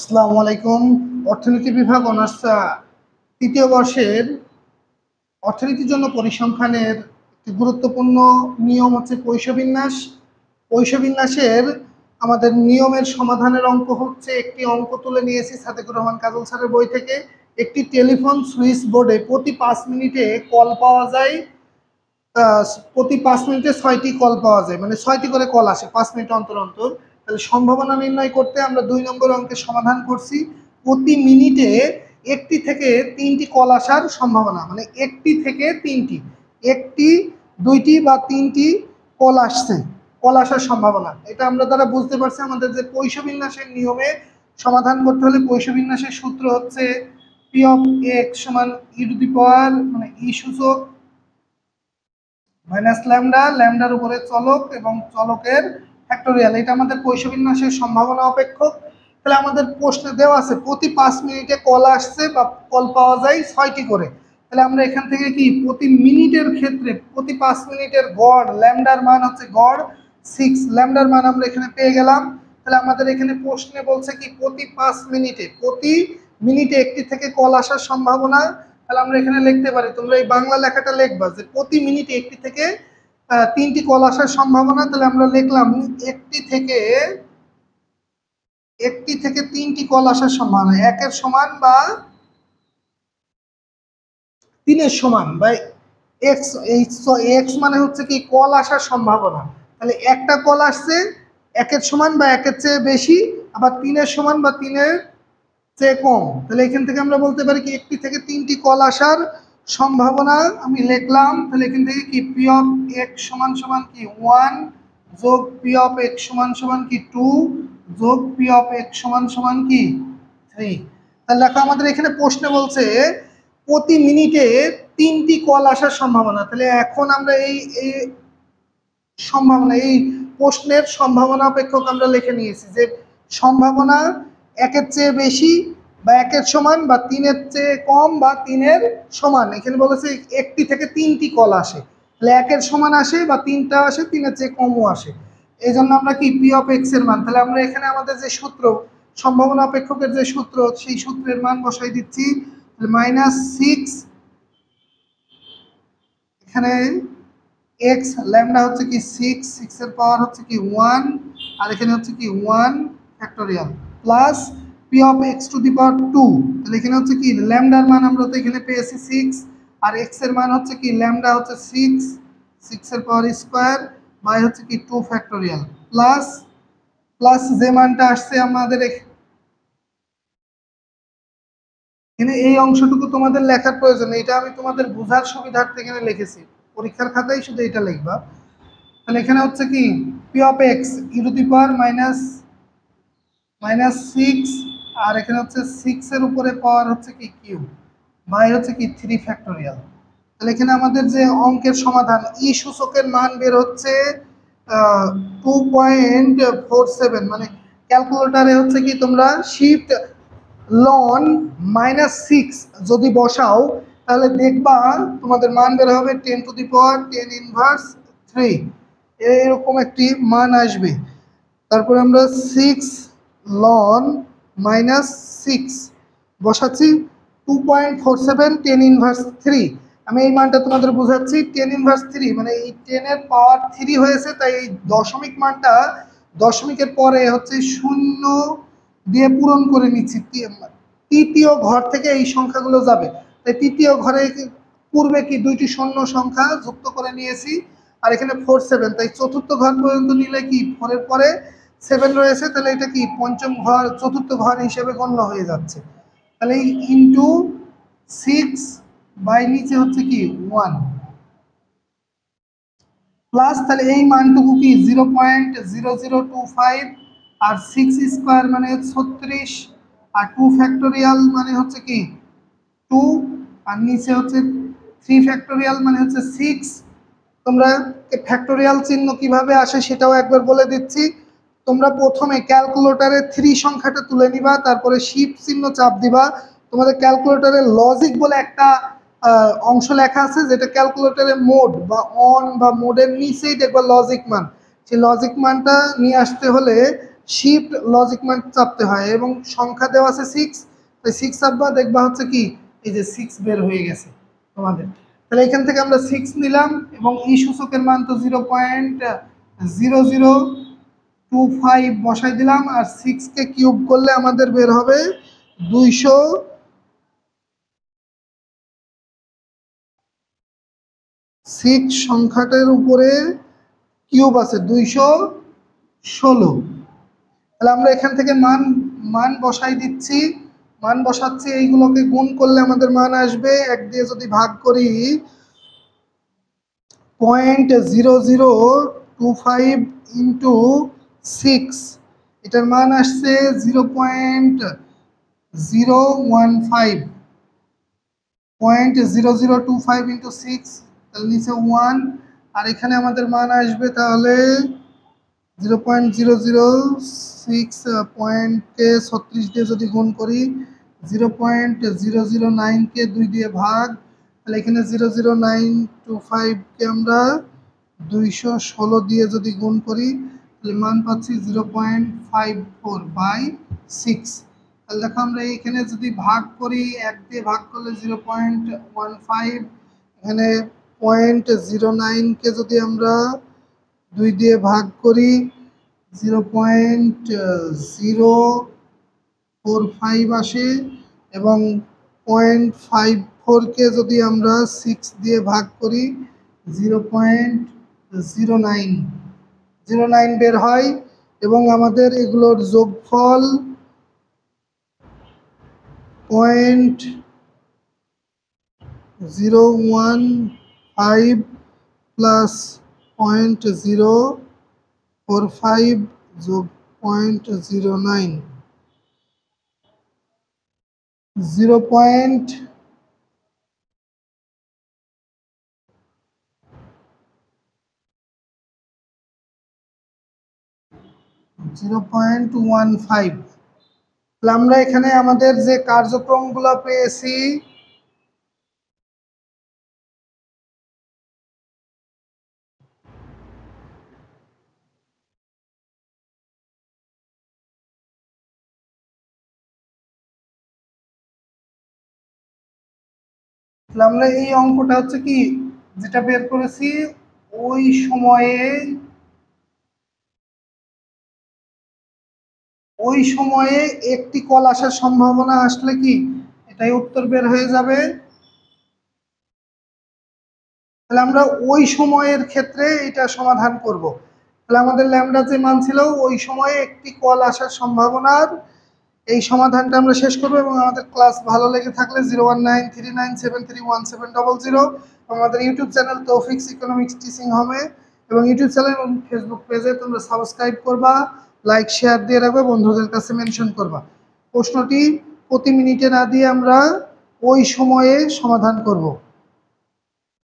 আসসালামু আলাইকুম। অর্থনীতি বিভাগ অনার্স তৃতীয় বর্ষের অর্থনীতির জন্য পরিসংখ্যানের একটি গুরুত্বপূর্ণ নিয়ম হচ্ছে পয়সবিন্যাস। পয়সবিন্যাসের আমাদের নিয়মের সমাধানের অঙ্ক হচ্ছে, একটি অঙ্ক তুলে নিয়েছি সাদেকুর রহমান কাজল স্যারের বই থেকে। একটি টেলিফোন সুইচ বোর্ডে প্রতি 5 মিনিটে কল পাওয়া যায়, প্রতি 5 মিনিটে 6টি কল পাওয়া যায়, মানে 6টি করে কল আসে 5 মিনিট অন্তর অন্তর। তাহলে সম্ভাবনা নির্ণয় করতে আমরা 2 নম্বর অঙ্কের সমাধান করছি। প্রতি মিনিটে 1টি থেকে 3টি কল আসার সম্ভাবনা, মানে 1টি থেকে 3টি, 1টি 2টি বা 3টি কল আসছে, কল আসার সম্ভাবনা। এটা আমরা দ্বারা বুঝতে পারছি আমাদের যে পয়সবিন্যাসের নিয়মে সমাধান করতে হলে পয়সবিন্যাসের সূত্র হচ্ছে পি অফ এক্স সমান ই টু দি পাওয়ার, মানে ই সূচক মাইনাস ল্যামডা, ল্যামডার উপরে চলক এবং চলকের ফ্যাক্টোরিয়াল। এটা আমাদের পয়সবিন্যাসের সম্ভাবনা অপেক্ষক। তাহলে আমাদের প্রশ্নে দেওয়া আছে প্রতি 5 মিনিটে কল আসছে বা কল পাওয়া যায় 6টি করে। তাহলে আমরা এখান থেকে কি প্রতি মিনিটের ক্ষেত্রে প্রতি 5 মিনিটের গড় ল্যামডার মান হচ্ছে গড় 6, ল্যামডার মান আমরা এখানে পেয়ে গেলাম। তাহলে আমাদের এখানে প্রশ্নে বলছে কি প্রতি 5 মিনিটে, প্রতি মিনিটে 1টি থেকে কল আসার সম্ভাবনা। তাহলে আমরা এখানে লিখতে পারি, তোমরা এই বাংলা লেখাটা লিখবা যে প্রতি মিনিটে 1টি থেকে 3টি কল আসার সম্ভাবনা। তাহলে আমরা লিখলাম 1টি থেকে 3টি কল আসার সম্ভাবনা, 1-এর সমান বা 3-এর সমান বা এক্স। এই এক্স মানে হচ্ছে কি কল আসার সম্ভাবনা। তাহলে একটা কল আসছে 1-এর সমান বা 1-এর চেয়ে বেশি, আবার 3-এর সমান বা 3-এর চেয়ে কম। তাহলে এখান থেকে আমরা বলতে পারি কি 1টি থেকে 3টি কল আসার সম্ভাবনা আমি লিখলাম। তাহলে এখান থেকে কি পি অফ এক্স সমান সমান কি 1 যোগ পি অফ এক্স সমান সমান কি 2 যোগ পি অফ এক্স সমান সমান কি 3। তাহলে দেখো আমাদের এখানে প্রশ্নে বলছে প্রতি মিনিটে 3টি কল আসার সম্ভাবনা। তাহলে এখন আমরা এই সম্ভাবনা, এই প্রশ্নের সম্ভাবনা অপেক্ষক আমরা লিখে নিয়েছি যে সম্ভাবনা 1-এর চেয়ে বেশি বা 1-এর সমান বা 3-এর চেয়ে কম বা 3-এর সমান। এখানে বলেছে 1টি থেকে 3টি কল আসে, তাহলে 1-এর সমান আসে বা 3টা আসে, 3-এর চেয়ে কমও আসে। এই জন্য আমরা কি পি অফ এক্স এর মান, তাহলে আমরা এখানে আমাদের যে সূত্র সম্ভাবনা অপেক্ষকের যে সূত্র, সেই সূত্রের মান বসাই দিচ্ছি। -6, এখানে এক্স ল্যামডা হচ্ছে কি 6 এর পাওয়ার হচ্ছে কি 1, আর এখানে হচ্ছে কি 1 factorial plus P of X to the power 2। তাহলে এখানে হচ্ছে কি ল্যামডার মান আমরা তো এখানে পেয়েছি 6, আর এক্স এর মান হচ্ছে কি ল্যামডা হচ্ছে 6 এর পাওয়ার স্কোয়ার বাই হচ্ছে কি 2 ফ্যাক্টোরিয়াল প্লাস প্লাস যে মানটা আসছে আমাদের এখানে এই অংশটুকু তোমাদের লেখার প্রয়োজন নেই, এটা আমি তোমাদের বোঝার সুবিধার্থে এখানে লিখেছি, পরীক্ষার খাতায় শুধু এটা লিখবা। তাহলে এখানে হচ্ছে কি P of X E to the power -6, আর এখানে হচ্ছে 6 এর উপরে পাওয়ার হচ্ছে কি কিউ বাই হচ্ছে কি 3 ফ্যাক্টোরিয়াল। তাহলে এখানে আমাদের যে অঙ্কের সমাধান ই সূচকের মান বের হচ্ছে 2.47, মানে ক্যালকুলেটারে হচ্ছে কি তোমরা শিফট লন -6 যদি বসাও তাহলে দেখবা তোমাদের মান বের হবে 10 টু দি পাওয়ার 10 ইনভার্স 3, এরকম একটি মান আসবে। তারপরে আমরা 6 লন -6 বসাচ্ছি 2.47 10 ইনভার্স 3। আমি এই মানটা তোমাদের বোঝাচ্ছি 10 ইনভার্স 3, মানে এই 10 এর পাওয়ার 3 হয়েছে, তাই এই দশমিক মানটা দশমিকের পরে হচ্ছে শূন্য দিয়ে পূরণ করে নিচ্ছি। তৃতীয় ঘর থেকে এই সংখ্যাগুলো যাবে, তাই তৃতীয় ঘরে পূর্বে কি 2টি শূন্য সংখ্যা যুক্ত করে নিয়েছি, আর এখানে 47, তাই চতুর্থ ঘর পর্যন্ত নিলে কি 4 এর পরে 7 রয়েছে, তাহলে এটা কি পঞ্চম ঘর চতুর্থ ঘর হিসেবে গণ্য হয়ে যাচ্ছে। তাহলে ইন্টু 6 বাই নিচে হচ্ছে কি 1 প্লাস, তাহলে এই মানটুকু কি 0.0025, আর 6 স্কোয়ার মানে 36, আর 2 ফ্যাক্টোরিয়াল মানে হচ্ছে কি 2, আর নিচে হচ্ছে 3 ফ্যাক্টোরিয়াল মানে হচ্ছে 6। তোমরা ফ্যাক্টোরিয়াল চিহ্ন কিভাবে আসে সেটাও একবার বলে দিচ্ছি। তোমরা প্রথমে ক্যালকুলেটরে 3 সংখ্যাটা তুলে নিবা, তারপরে শিফট চিহ্ন চাপ দিবা। তোমাদের ক্যালকুলেটরে লজিক বলে একটা অংশ লেখা আছে, যেটা ক্যালকুলেটরে মোড বা অন বা মোডের নিচেই দেখবা লজিক মান। সেই লজিক মানটা নিয়ে আসতে হলে শিফট লজিক মান চাপতে হয় এবং সংখ্যা দেওয়া আছে 6, তাই 6 চাপবা, দেখবা হচ্ছে কি এই যে 6 বের হয়ে গেছে তোমাদের। তাহলে এখান থেকে আমরা 6 নিলাম এবং এই সূচকের মান তো 0.0025 বসাই দিলাম, আর 6 কে কিউব করলে আমাদের বের হবে 200। 6 সংখ্যাটার উপরে কিউব আছে 216। তাহলে আমরা এখান থেকে মান মান বসাই দিচ্ছি, মান বসাচ্ছি, এইগুলোকে গুণ করলে আমাদের মান আসবে। 1 দিয়ে যদি ভাগ করি 0.0025 ইন্টু 6, এটার মান আসছে 0.015। 0.0025 ইন্টু 6, তাহলে নিচে 1, আর এখানে আমাদের মান আসবে তাহলে 0.006 পয়েন্টকে 36 দিয়ে যদি গুণ করি, 0.009কে 2 দিয়ে ভাগ, তাহলে এখানে 00925কে আমরা 216 দিয়ে যদি গুণ করি, তাহলে মান পাচ্ছি 0.54/6। তাহলে দেখো আমরা এখানে যদি ভাগ করি, 1 দিয়ে ভাগ করলে 0.15, এখানে 0.09কে যদি আমরা 2 দিয়ে ভাগ করি 0.045 আসে, এবং 0.54কে যদি আমরা 6 দিয়ে ভাগ করি 0.09 বের হয়। এবং আমাদের এগুলোর যোগফল 0.015 প্লাস 0.045 যোগ 0.09, 0.15। তাহলে আমরা এখানে আমাদের যে কার্যক্রমগুলো পেয়েছি, তাহলে আমরা এই অঙ্কটা হচ্ছে কি যেটা বের করেছি, ওই সময়ে একটি কল আসার সম্ভাবনা আসলে কি এটাই উত্তর বের হয়ে যাবে। তাহলে আমরা ওই সময়ের ক্ষেত্রে এটা সমাধান করব। তাহলে আমাদের ল্যামডা যে মান ছিল ওই সময়ে একটি কল আসার সম্ভাবনার এই সমাধানটা আমরা শেষ করব। এবং আমাদের ক্লাস ভালো লেগে থাকলে 01939731700 আমাদের ইউটিউব চ্যানেল তৌফিকস ইকোনমিক্স টিচিং হবে, এবং ইউটিউব চ্যানেল এবং ফেসবুক পেজে তোমরা সাবস্ক্রাইব করবা, লাইক শেয়ার দিয়ে রাখবে, বন্ধুদের কাছে মেনশন করবা। প্রশ্নটি প্রতি মিনিটে না দিয়ে আমরা ওই সময়ে সমাধান করব।